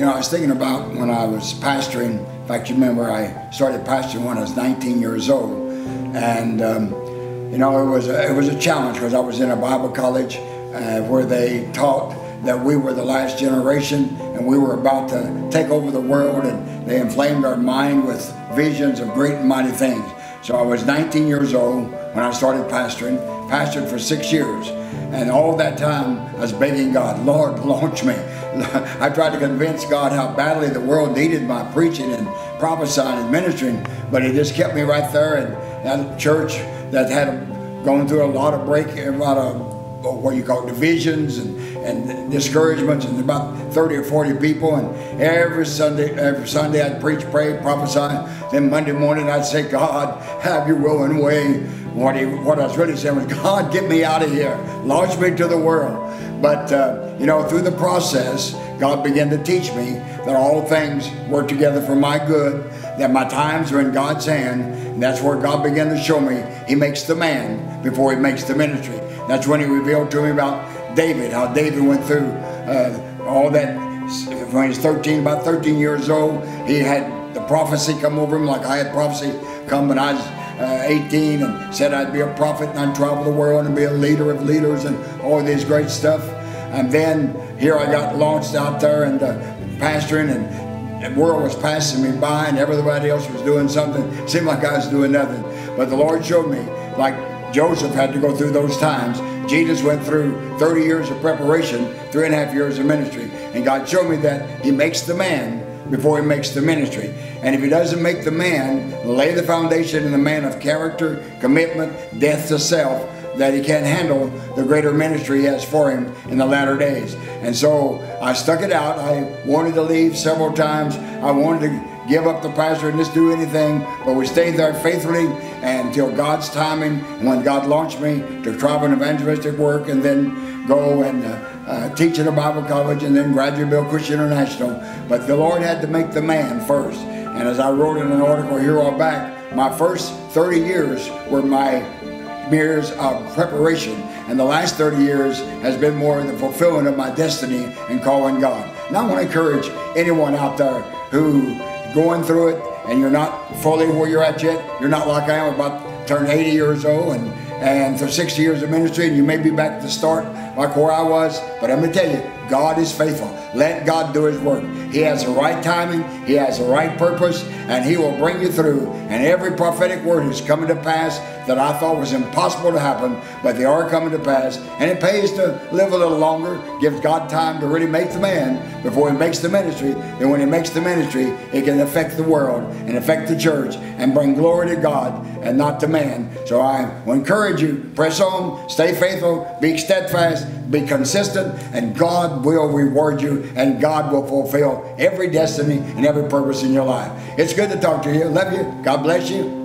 You know, I was thinking about when I was pastoring. In fact, you remember I started pastoring when I was 19 years old. And, you know, it was a challenge because I was in a Bible college where they taught that we were the last generation and we were about to take over the world, and they inflamed our mind with visions of great and mighty things. So I was 19 years old when I started pastored for 6 years. And all that time I was begging God, Lord, launch me. I tried to convince God how badly the world needed my preaching and prophesying and ministering, but He just kept me right there. And that church that had gone through a lot of what you call divisions and discouragements, and about 30 or 40 people, and every Sunday I'd preach, pray, prophesy. Then Monday morning I'd say, God, have your will and way. What I was really saying was, God, get me out of here, launch me to the world. But you know, through the process, God began to teach me that all things work together for my good, that my times are in God's hand, and that's where God began to show me He makes the man before He makes the ministry. That's when He revealed to me about David, how David went through all that. When he was about 13 years old, he had the prophecy come over him, like I had prophecy come when I was 18, and said I'd be a prophet and I'd travel the world and be a leader of leaders and all this great stuff. And then here I got launched out there and pastoring, and the world was passing me by and everybody else was doing something. It seemed like I was doing nothing. But the Lord showed me, like Joseph had to go through those times. Jesus went through 30 years of preparation, 3.5 years of ministry. And God showed me that He makes the man before He makes the ministry. And if He doesn't make the man, lay the foundation in the man of character, commitment, death to self, that he can't handle the greater ministry He has for him in the latter days. And so I stuck it out. I wanted to leave several times. I wanted to give up the pastor and just do anything, but we stayed there faithfully until God's timing, when God launched me to travel and evangelistic work, and then go and teach at a Bible college, and then graduate Bill Christian International. But the Lord had to make the man first. And as I wrote in an article here or back, my first 30 years were my years of preparation, and the last 30 years has been more the fulfillment of my destiny and calling God. And I want to encourage anyone out there who going through it and you're not fully where you're at yet. You're not like I am, about to turn 80 years old, and for 60 years of ministry, and you may be back to the start like where I was. But I'm going to tell you, God is faithful. Let God do His work. He has the right timing, He has the right purpose, and He will bring you through. And every prophetic word is coming to pass that I thought was impossible to happen, but they are coming to pass. And it pays to live a little longer, gives God time to really make the man before He makes the ministry. Then when He makes the ministry, it can affect the world and affect the church and bring glory to God and not to man. So I will encourage you, press on, stay faithful, be steadfast, be consistent, and God will reward you, and God will fulfill every destiny and every purpose in your life. It's good to talk to you. Love you. God bless you.